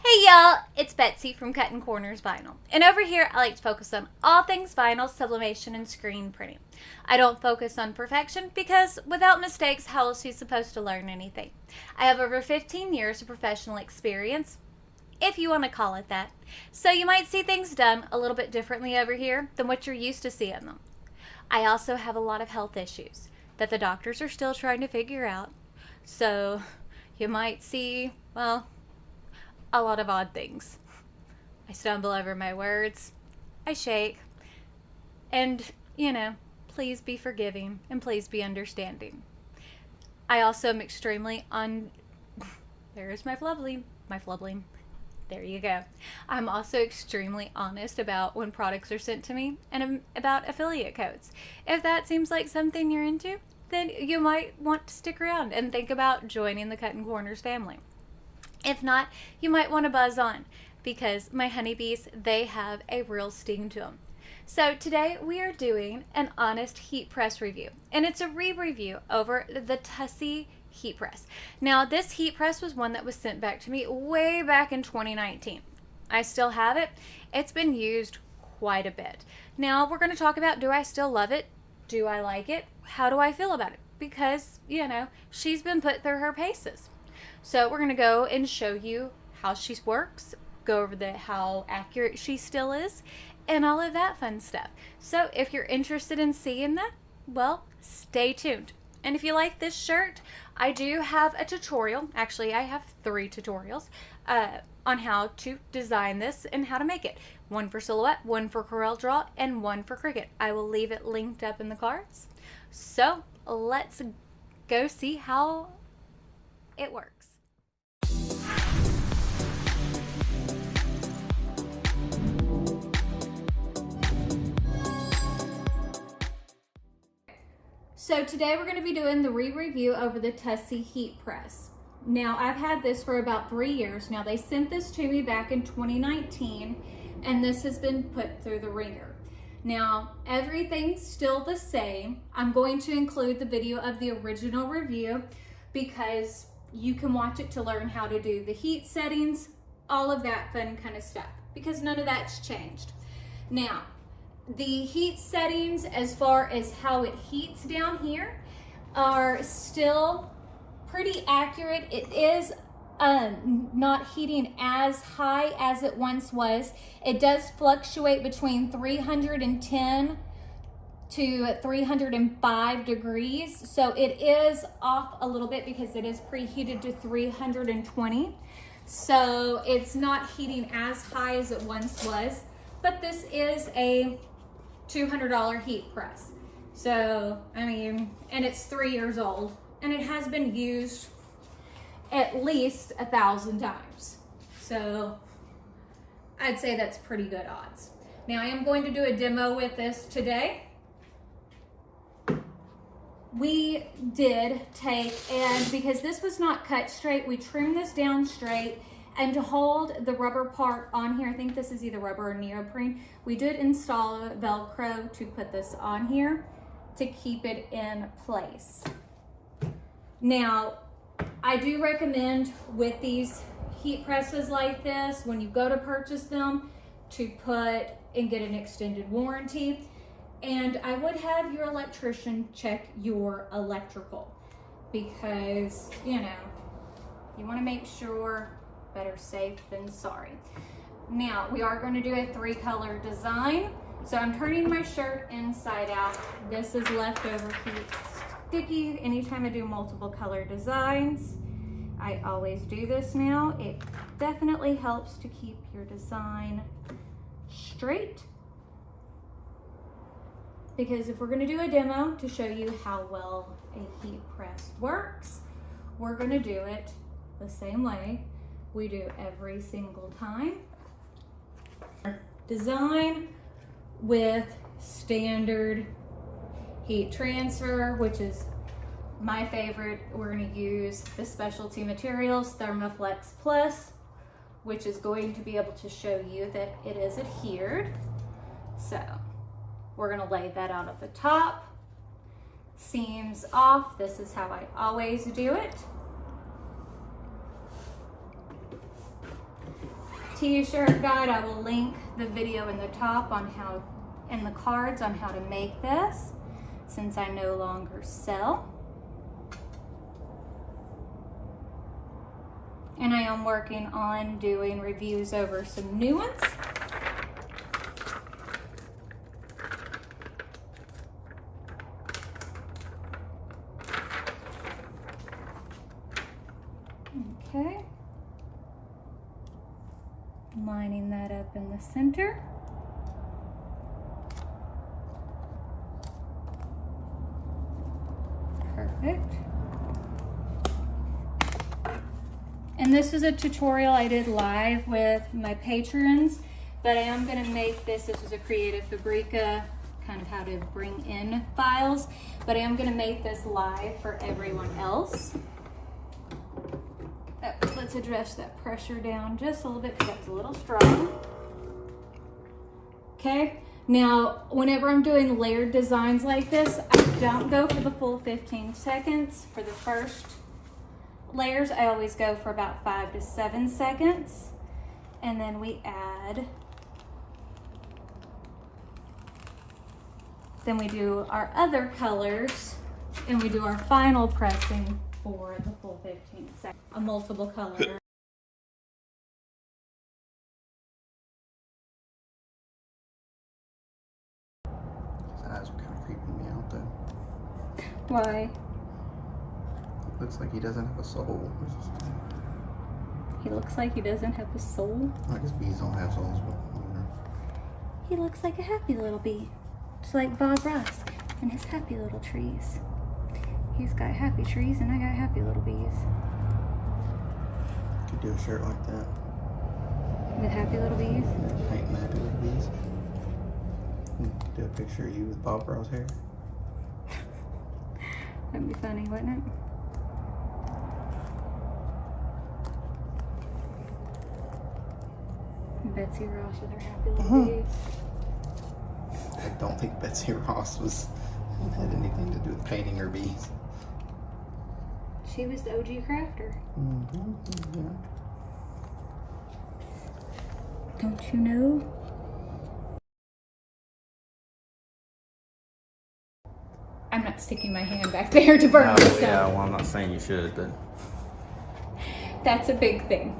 Hey y'all, it's Betsy from Cuttin Corners Vinyl. And over here I like to focus on all things vinyl, sublimation, and screen printing. I don't focus on perfection because without mistakes, how is she supposed to learn anything? I have over 15 years of professional experience, if you want to call it that. So you might see things done a little bit differently over here than what you're used to seeing them. I also have a lot of health issues that the doctors are still trying to figure out. So you might see, well, a lot of odd things. I stumble over my words, I shake, and, please be forgiving and please be understanding. I also am extremely there's my flubbling. There you go. I'm also extremely honest about when products are sent to me and about affiliate codes. If that seems like something you're into, then you might want to stick around and think about joining the Cuttin Corners family. If not, you might want to buzz on because my honeybees, they have a real sting to them. So today we are doing an honest heat press review, and it's a re-review over the TUSY heat press. Now this heat press was one that was sent back to me way back in 2019. I still have it. It's been used quite a bit. Now we're going to talk about, do I still love it? Do I like it? How do I feel about it? Because, she's been put through her paces. So we're going to go and show you how she works, go over how accurate she still is, and all of that fun stuff. So if you're interested in seeing that, well, stay tuned. And if you like this shirt, I do have a tutorial. Actually, I have 3 tutorials on how to design this and how to make it. One for Silhouette, one for Corel Draw, and one for Cricut. I will leave it linked up in the cards. So let's go see how it works. So today we're going to be doing the re-review over the TUSY heat press. Now I've had this for about 3 years. Now they sent this to me back in 2019 and this has been put through the ringer. Now everything's still the same. I'm going to include the video of the original review because you can watch it to learn how to do the heat settings, all of that fun kind of stuff, because none of that's changed. Now, the heat settings, as far as how it heats down here, are still pretty accurate. It is not heating as high as it once was. It does fluctuate between 310 to 305 degrees. So it is off a little bit because it is preheated to 320. So it's not heating as high as it once was, but this is a $200 heat press. So, and it's 3 years old and it has been used at least 1,000 times. So I'd say that's pretty good odds. Now I am going to do a demo with this today. We did take, and because this was not cut straight, we trimmed this down straight, and to hold the rubber part on here, I think this is either rubber or neoprene, we did install a Velcro to put this on here to keep it in place. Now, I do recommend with these heat presses like this, when you go to purchase them, to put and get an extended warranty. And I would have your electrician check your electrical because, you want to make sure, better safe than sorry. Now, we are going to do a 3-color design. So I'm turning my shirt inside out. This is leftover heat sticky. Anytime I do multiple color designs, I always do this now. It definitely helps to keep your design straight. Because if we're going to do a demo to show you how well a heat press works, we're going to do it the same way we do every single time. Design with standard heat transfer, which is my favorite. We're going to use the specialty materials, Thermoflex Plus, which is going to be able to show you that it is adhered. So we're going to lay that out at the top. Seams off. This is how I always do it. t-shirt guide. I will link the video in the top on how, and the cards on how to make this, since I no longer sell. And I am working on doing reviews over some new ones. Okay. Lining that up in the center. Perfect. And this is a tutorial I did live with my patrons, but I am going to make this. This is a creative Fabrica, kind of how to bring in files, but I am going to make this live for everyone else. Let's address that pressure down just a little bit because that's a little strong. Okay, now whenever I'm doing layered designs like this, I don't go for the full 15 seconds. For the first layers, I always go for about 5 to 7 seconds. And then we add, then we do our other colors, and we do our final pressing for the full 15 seconds. A multiple color. His eyes are kind of creeping me out though. Why? It looks like he doesn't have a soul. He looks like he doesn't have a soul. I guess bees don't have souls, but whatever. He looks like a happy little bee. Just like Bob Ross and his happy little trees. He's got happy trees and I got happy little bees. Could do a shirt like that. With happy little bees? Painting happy little bees. Could do a picture of you with Bob Ross hair. That'd be funny, wouldn't it? Betsy Ross with her happy little bees. I don't think Betsy Ross had anything to do with painting her bees. She was the OG crafter. Yeah. Don't you know? I'm not sticking my hand back there to burn myself. Yeah, well, I'm not saying you should, but That's a big thing.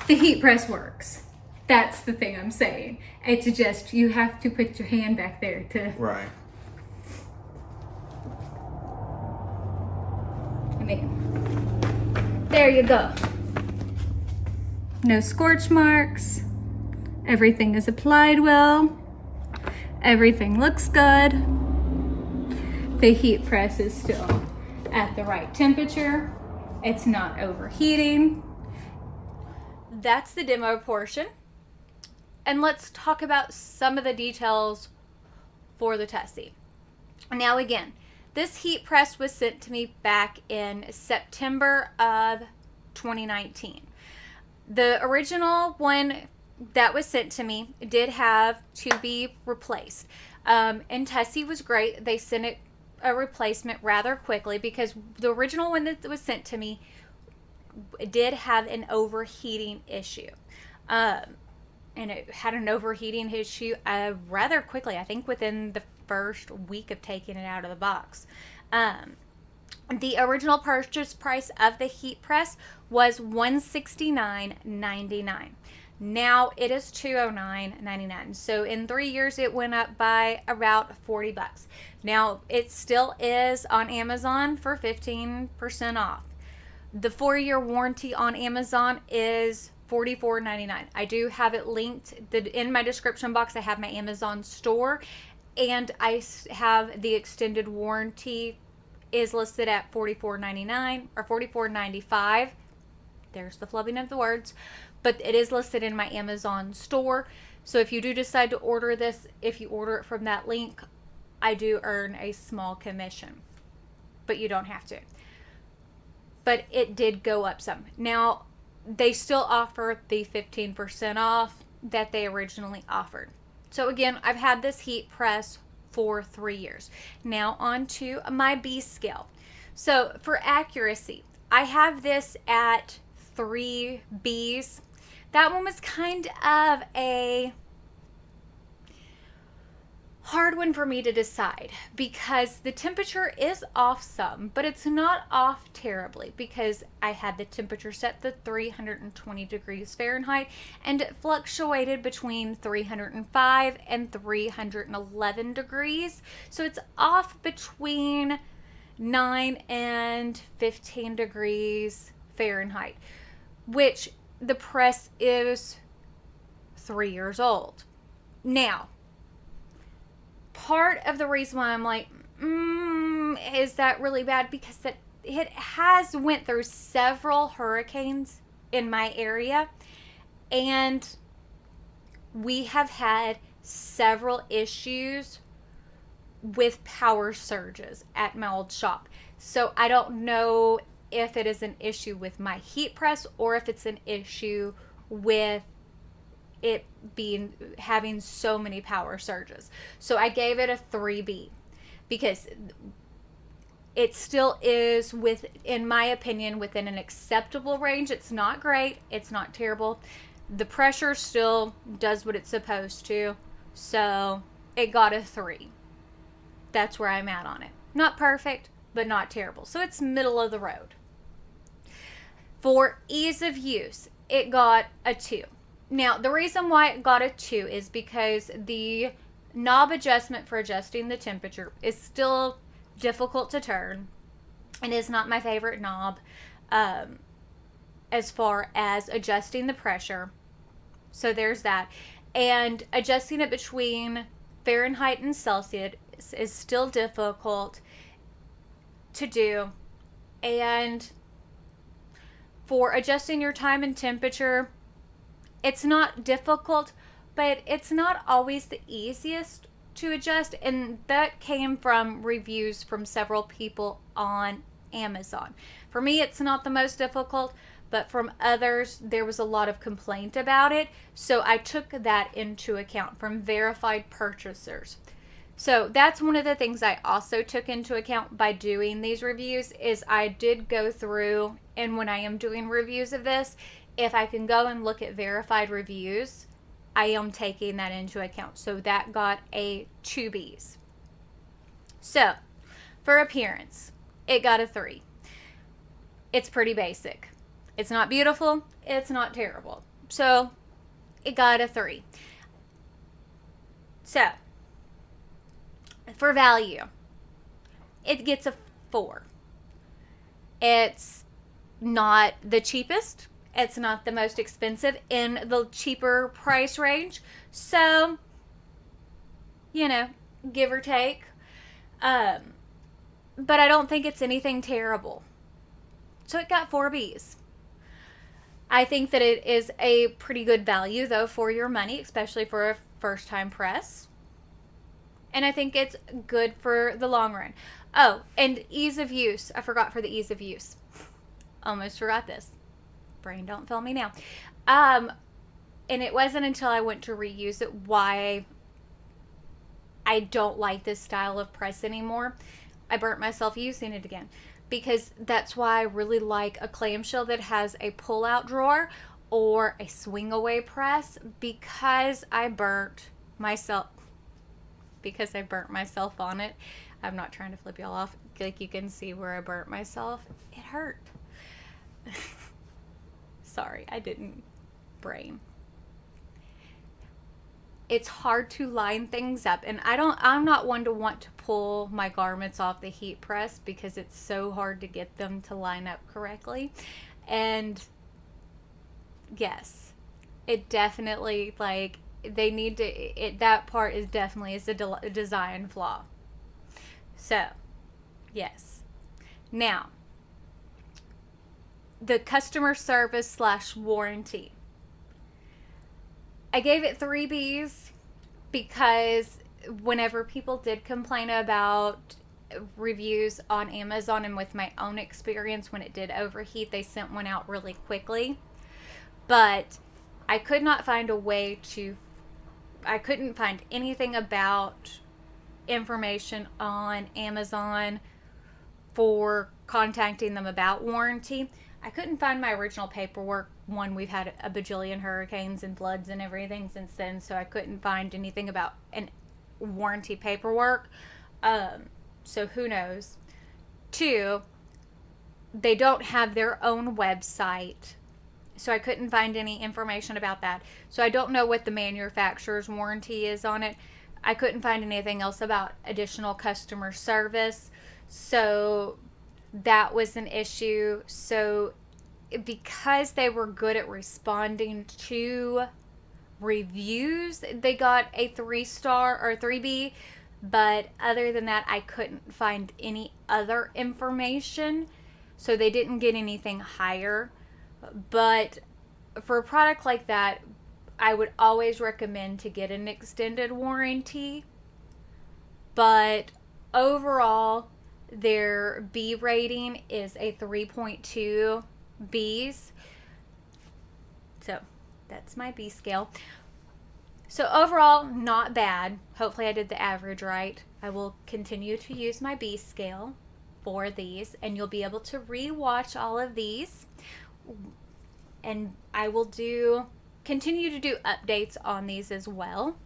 The heat press works. That's the thing I'm saying. It's just, you have to put your hand back there to... right. I mean, there you go. No scorch marks. Everything is applied well. Everything looks good. The heat press is still at the right temperature. It's not overheating. That's the demo portion. And let's talk about some of the details for the TUSY. Now again, this heat press was sent to me back in September of 2019. The original one that was sent to me did have to be replaced. And TUSY was great. They sent it a replacement rather quickly because the original one that was sent to me did have an overheating issue. And it had an overheating issue rather quickly, I think within the first week of taking it out of the box. The original purchase price of the heat press was $169.99. Now it is $209.99. So in 3 years it went up by about 40 bucks. Now it still is on Amazon for 15% off. The 4-year warranty on Amazon is $44.99. I do have it linked in my description box. I have my Amazon store, and I have the extended warranty is listed at $44.99 or $44.95. There's the flubbing of the words, but it is listed in my Amazon store. So if you do decide to order this, if you order it from that link, I do earn a small commission, but you don't have to. But it did go up some. Now, they still offer the 15% off that they originally offered. So again, I've had this heat press for 3 years. Now on to my B scale. So for accuracy, I have this at 3 Bs. That one was kind of a hard one for me to decide because the temperature is off some, but it's not off terribly because I had the temperature set to 320 degrees Fahrenheit and it fluctuated between 305 and 311 degrees. So it's off between 9 and 15 degrees Fahrenheit, which the press is 3 years old. Now, part of the reason why I'm like, is that really bad? Because it has went through several hurricanes in my area, and we have had several issues with power surges at my old shop. So I don't know if it is an issue with my heat press or if it's an issue with it having so many power surges. So I gave it a 3B because it still is, in my opinion, within an acceptable range. It's not great, it's not terrible. The pressure still does what it's supposed to, so it got a 3. That's where I'm at on it. Not perfect, but not terrible. So it's middle of the road. For ease of use, it got a 2. Now, the reason why it got a 2 is because the knob adjustment for adjusting the temperature is still difficult to turn and is not my favorite knob as far as adjusting the pressure. So there's that. And adjusting it between Fahrenheit and Celsius is still difficult to do. And for adjusting your time and temperature, it's not difficult, but it's not always the easiest to adjust. And that came from reviews from several people on Amazon. For me, it's not the most difficult, but from others, there was a lot of complaint about it. So I took that into account from verified purchasers. So that's one of the things I also took into account by doing these reviews is I did go through, and when I am doing reviews of this, if I can go and look at verified reviews, I am taking that into account. So that got a 2 Bs. So for appearance, it got a 3. It's pretty basic. It's not beautiful. It's not terrible. So it got a 3. So for value, it gets a 4. It's not the cheapest. It's not the most expensive in the cheaper price range. So, give or take. But I don't think it's anything terrible. So it got 4 Bs. I think that it is a pretty good value, though, for your money, especially for a first-time press. And I think it's good for the long run. Oh, and ease of use. I forgot for the ease of use. Almost forgot this. Brain don't fail me now. And it wasn't until I went to reuse it why I don't like this style of press anymore. I burnt myself using it again. Because that's why I really like a clamshell that has a pull-out drawer or a swing-away press, because I burnt myself on it. I'm not trying to flip y'all off. Like, you can see where I burnt myself. It hurt. Sorry, I didn't brain. It's hard to line things up, and I'm not one to want to pull my garments off the heat press because it's so hard to get them to line up correctly. And yes, it definitely, like, they need to, that part is definitely a design flaw. So yes. Now, the customer service / warranty. I gave it 3 Bs because whenever people did complain about reviews on Amazon, and with my own experience when it did overheat, they sent one out really quickly. But I could not find I couldn't find anything about information on Amazon for contacting them about warranty. I couldn't find my original paperwork. One, we've had a bajillion hurricanes and floods and everything since then, so I couldn't find anything about an warranty paperwork. So who knows? Two, they don't have their own website, so I couldn't find any information about that. So I don't know what the manufacturer's warranty is on it. I couldn't find anything else about additional customer service, so that was an issue. So because they were good at responding to reviews, they got a 3-star or 3B, but other than that, I couldn't find any other information, so they didn't get anything higher. But for a product like that, I would always recommend to get an extended warranty. But overall, their B rating is a 3.2 Bs. So that's my B scale. So overall, not bad. Hopefully I did the average right. I will continue to use my B scale for these, and you'll be able to re-watch all of these. And I will continue to do updates on these as well.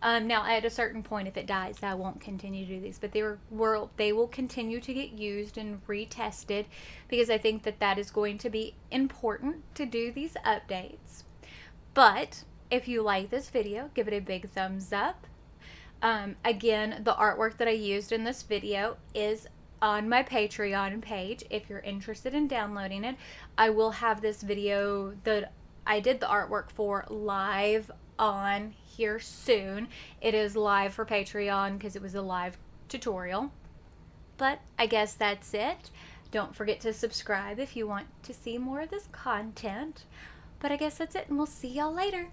Now, at a certain point, if it dies, I won't continue to do these, but they will continue to get used and retested, because I think that is going to be important to do these updates. But if you like this video, give it a big thumbs up. Again, the artwork that I used in this video is on my Patreon page. If you're interested in downloading it, I will have this video that I did the artwork for live on here soon. It is live for Patreon because it was a live tutorial. But I guess that's it. Don't forget to subscribe if you want to see more of this content. But I guess that's it, and we'll see y'all later.